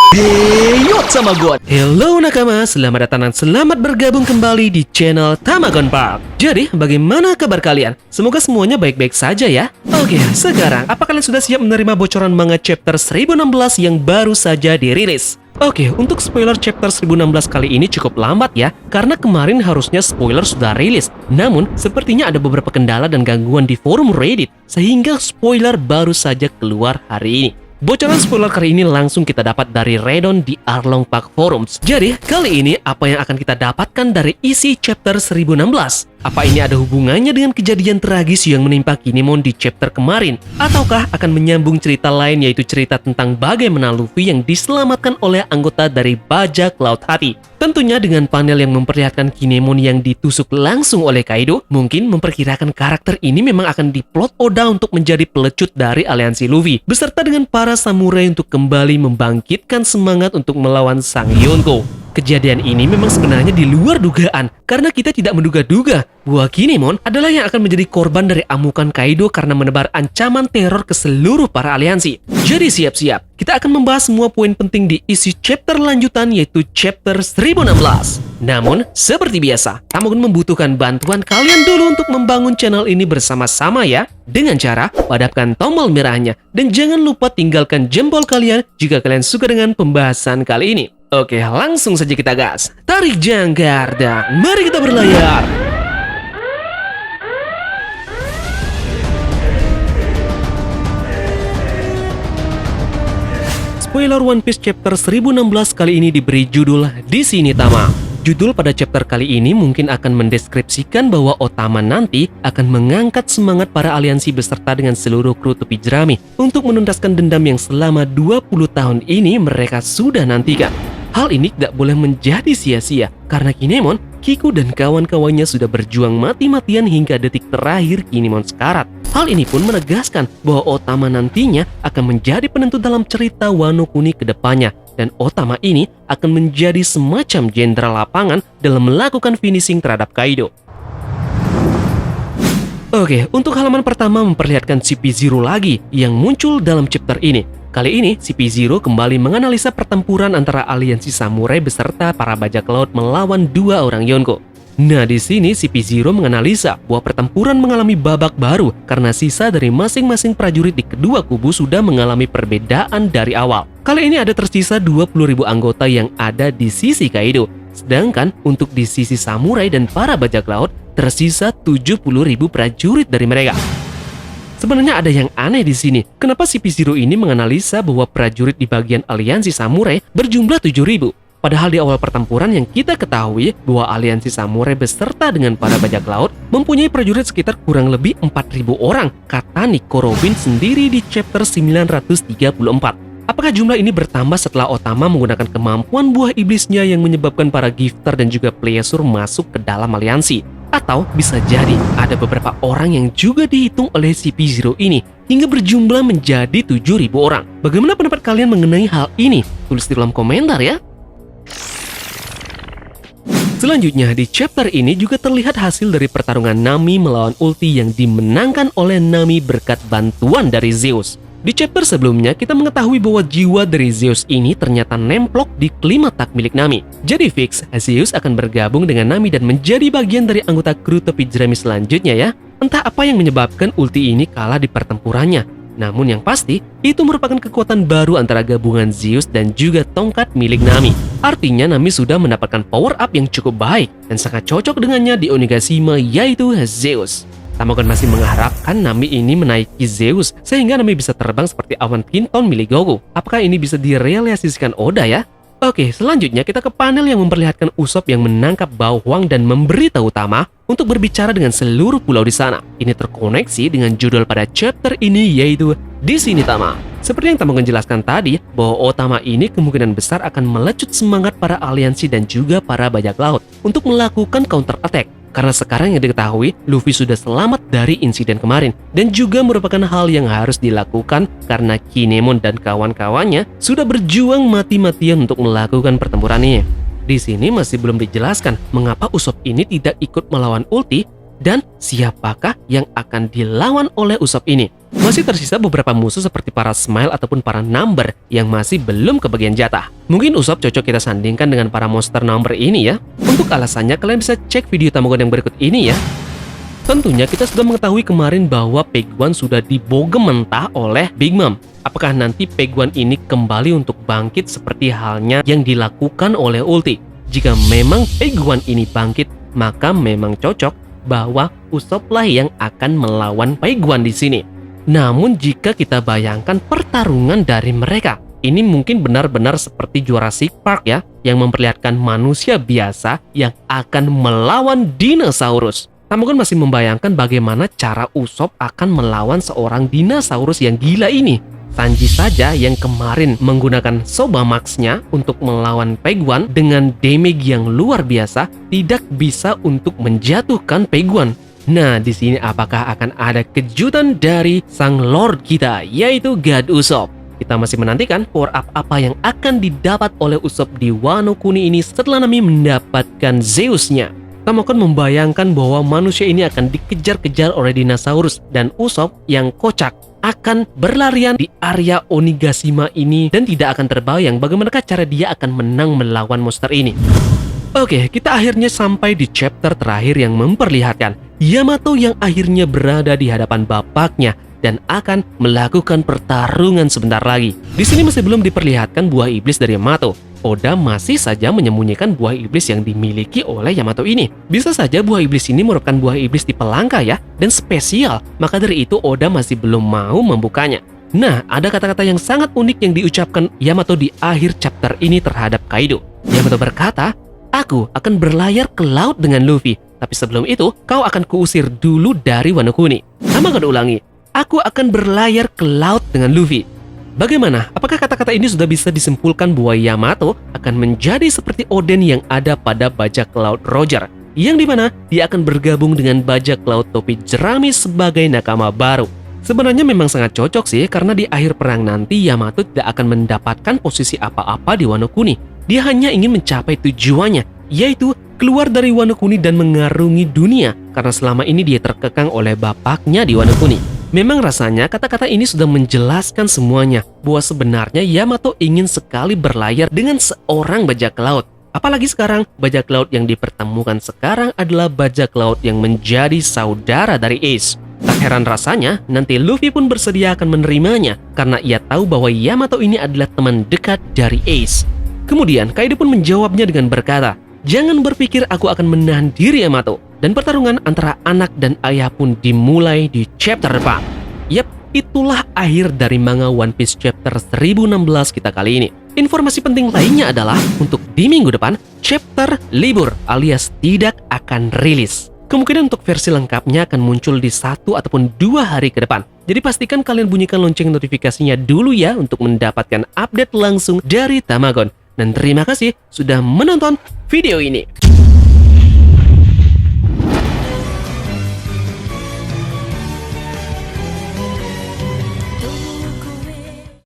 Hey, sama gue. Hello nakama, selamat datang dan selamat bergabung kembali di channel Tamagon Park. Jadi, bagaimana kabar kalian? Semoga semuanya baik-baik saja ya. Oke, sekarang apa kalian sudah siap menerima bocoran manga chapter 1016 yang baru saja dirilis? Oke, untuk spoiler chapter 1016 kali ini cukup lambat ya, karena kemarin harusnya spoiler sudah rilis. Namun, sepertinya ada beberapa kendala dan gangguan di forum Reddit, sehingga spoiler baru saja keluar hari ini. Bocoran spoiler kali ini langsung kita dapat dari Redon di Arlong Park Forums. Jadi, kali ini apa yang akan kita dapatkan dari isi chapter 1016? Apa ini ada hubungannya dengan kejadian tragis yang menimpa Kinemon di chapter kemarin? Ataukah akan menyambung cerita lain, yaitu cerita tentang bagaimana Luffy yang diselamatkan oleh anggota dari bajak laut hati? Tentunya dengan panel yang memperlihatkan Kinemon yang ditusuk langsung oleh Kaido, mungkin memperkirakan karakter ini memang akan diplot Oda untuk menjadi pelecut dari aliansi Luffy, beserta dengan para samurai untuk kembali membangkitkan semangat untuk melawan Sang Yonko. Kejadian ini memang sebenarnya di luar dugaan, karena kita tidak menduga-duga bahwa Kinemon adalah yang akan menjadi korban dari amukan Kaido karena menebar ancaman teror ke seluruh para aliansi. Jadi siap-siap, kita akan membahas semua poin penting di isi chapter lanjutan, yaitu chapter 1016. Namun, seperti biasa, Tamagon membutuhkan bantuan kalian dulu untuk membangun channel ini bersama-sama ya, dengan cara padamkan tombol merahnya, dan jangan lupa tinggalkan jempol kalian jika kalian suka dengan pembahasan kali ini. Oke, langsung saja kita gas. Tarik jangkar dan mari kita berlayar. Spoiler One Piece chapter 1016 kali ini diberi judul Di Sini Tama. Judul pada chapter kali ini mungkin akan mendeskripsikan bahwa Otama nanti akan mengangkat semangat para aliansi beserta dengan seluruh kru tepi jerami untuk menuntaskan dendam yang selama 20 tahun ini mereka sudah nantikan. Hal ini tidak boleh menjadi sia-sia karena Kinemon, Kiku dan kawan-kawannya sudah berjuang mati-matian hingga detik terakhir Kinemon sekarat. Hal ini pun menegaskan bahwa Otama nantinya akan menjadi penentu dalam cerita Wano Kuni ke depannya, dan Otama ini akan menjadi semacam jenderal lapangan dalam melakukan finishing terhadap Kaido. Oke, untuk halaman pertama memperlihatkan CP0 lagi yang muncul dalam chapter ini. Kali ini, CP0 kembali menganalisa pertempuran antara aliansi samurai beserta para bajak laut melawan dua orang Yonko. Nah, di sini CP0 menganalisa bahwa pertempuran mengalami babak baru karena sisa dari masing-masing prajurit di kedua kubu sudah mengalami perbedaan dari awal. Kali ini ada tersisa 20.000 anggota yang ada di sisi Kaido, sedangkan untuk di sisi samurai dan para bajak laut tersisa 70.000 prajurit dari mereka. Sebenarnya ada yang aneh di sini. Kenapa CP0 ini menganalisa bahwa prajurit di bagian aliansi samurai berjumlah 7.000? Padahal di awal pertempuran yang kita ketahui bahwa aliansi samurai beserta dengan para bajak laut mempunyai prajurit sekitar kurang lebih 4.000 orang, kata Nico Robin sendiri di chapter 934. Apakah jumlah ini bertambah setelah Otama menggunakan kemampuan buah iblisnya yang menyebabkan para gifter dan juga pleasure masuk ke dalam aliansi? Atau bisa jadi ada beberapa orang yang juga dihitung oleh CP0 ini hingga berjumlah menjadi 7.000 orang. Bagaimana pendapat kalian mengenai hal ini? Tulis di kolom komentar ya. Selanjutnya di chapter ini juga terlihat hasil dari pertarungan Nami melawan Ulti yang dimenangkan oleh Nami berkat bantuan dari Zeus. Di chapter sebelumnya kita mengetahui bahwa jiwa dari Zeus ini ternyata nemplok di klimatak milik Nami. Jadi fix, Zeus akan bergabung dengan Nami dan menjadi bagian dari anggota kru tepi jerami selanjutnya ya. Entah apa yang menyebabkan Ulti ini kalah di pertempurannya. Namun yang pasti, itu merupakan kekuatan baru antara gabungan Zeus dan juga tongkat milik Nami. Artinya Nami sudah mendapatkan power up yang cukup baik dan sangat cocok dengannya di Onigashima, yaitu Zeus. Tamagon masih mengharapkan Nami ini menaiki Zeus sehingga Nami bisa terbang seperti awan Pinton milik Goku. Apakah ini bisa direalisasikan Oda ya? Oke, selanjutnya kita ke panel yang memperlihatkan Usopp yang menangkap Bao Huang dan memberitahu Tama untuk berbicara dengan seluruh pulau di sana. Ini terkoneksi dengan judul pada chapter ini, yaitu Di Sini Tama. Seperti yang Tamagon jelaskan tadi, bahwa Otama ini kemungkinan besar akan melecut semangat para aliansi dan juga para bajak laut untuk melakukan counter attack. Karena sekarang yang diketahui, Luffy sudah selamat dari insiden kemarin dan juga merupakan hal yang harus dilakukan karena Kinemon dan kawan-kawannya sudah berjuang mati-matian untuk melakukan pertempuran ini. Di sini masih belum dijelaskan mengapa Usopp ini tidak ikut melawan Ulti dan siapakah yang akan dilawan oleh Usopp ini. Masih tersisa beberapa musuh seperti para Smile ataupun para Number yang masih belum kebagian jatah. Mungkin Usopp cocok kita sandingkan dengan para monster Number ini ya. Untuk alasannya kalian bisa cek video Tamagon yang berikut ini ya. Tentunya kita sudah mengetahui kemarin bahwa Peguan sudah dibogem mentah oleh Big Mom. Apakah nanti Peguan ini kembali untuk bangkit seperti halnya yang dilakukan oleh Ulti? Jika memang Peguan ini bangkit, maka memang cocok bahwa Usopp lah yang akan melawan Peguan di sini. Namun jika kita bayangkan pertarungan dari mereka, ini mungkin benar-benar seperti Jurassic Park ya, yang memperlihatkan manusia biasa yang akan melawan dinosaurus. Tamagon masih membayangkan bagaimana cara Usopp akan melawan seorang dinosaurus yang gila ini. Sanji saja yang kemarin menggunakan Soba Max-nya untuk melawan Peguan dengan damage yang luar biasa tidak bisa untuk menjatuhkan Peguan. Nah, di sini apakah akan ada kejutan dari sang Lord kita, yaitu God Usopp? Kita masih menantikan power up apa yang akan didapat oleh Usopp di Wano Kuni ini setelah Nami mendapatkan Zeus-nya. Tamagon membayangkan bahwa manusia ini akan dikejar-kejar oleh dinosaurus dan Usopp yang kocak akan berlarian di area Onigashima ini dan tidak akan terbayang bagaimana cara dia akan menang melawan monster ini. Oke, kita akhirnya sampai di chapter terakhir yang memperlihatkan Yamato yang akhirnya berada di hadapan bapaknya dan akan melakukan pertarungan sebentar lagi. Di sini masih belum diperlihatkan buah iblis dari Yamato. Oda masih saja menyembunyikan buah iblis yang dimiliki oleh Yamato ini. Bisa saja buah iblis ini merupakan buah iblis tipe langka ya, dan spesial. Maka dari itu Oda masih belum mau membukanya. Nah, ada kata-kata yang sangat unik yang diucapkan Yamato di akhir chapter ini terhadap Kaido. Yamato berkata, "Aku akan berlayar ke laut dengan Luffy, tapi sebelum itu kau akan kuusir dulu dari Wano Kuni." Tamagon ulangi, "Aku akan berlayar ke laut dengan Luffy." Bagaimana? Apakah kata-kata ini sudah bisa disimpulkan bahwa Yamato akan menjadi seperti Oden yang ada pada bajak laut Roger, yang dimana dia akan bergabung dengan bajak laut topi jerami sebagai nakama baru? Sebenarnya memang sangat cocok sih, karena di akhir perang nanti Yamato tidak akan mendapatkan posisi apa-apa di Wano Kuni. Dia hanya ingin mencapai tujuannya, yaitu keluar dari Wano Kuni dan mengarungi dunia, karena selama ini dia terkekang oleh bapaknya di Wano Kuni. Memang rasanya kata-kata ini sudah menjelaskan semuanya, bahwa sebenarnya Yamato ingin sekali berlayar dengan seorang bajak laut. Apalagi sekarang, bajak laut yang dipertemukan sekarang adalah bajak laut yang menjadi saudara dari Ace. Tak heran rasanya, nanti Luffy pun bersedia akan menerimanya, karena ia tahu bahwa Yamato ini adalah teman dekat dari Ace. Kemudian, Kaido pun menjawabnya dengan berkata, "Jangan berpikir aku akan menahan diri, Yamato." Dan pertarungan antara anak dan ayah pun dimulai di chapter depan. Yap, itulah akhir dari manga One Piece chapter 1016 kita kali ini. Informasi penting lainnya adalah untuk di minggu depan, chapter libur alias tidak akan rilis. Kemungkinan untuk versi lengkapnya akan muncul di 1 ataupun 2 hari ke depan. Jadi pastikan kalian bunyikan lonceng notifikasinya dulu ya untuk mendapatkan update langsung dari Tamagon. Dan terima kasih sudah menonton video ini.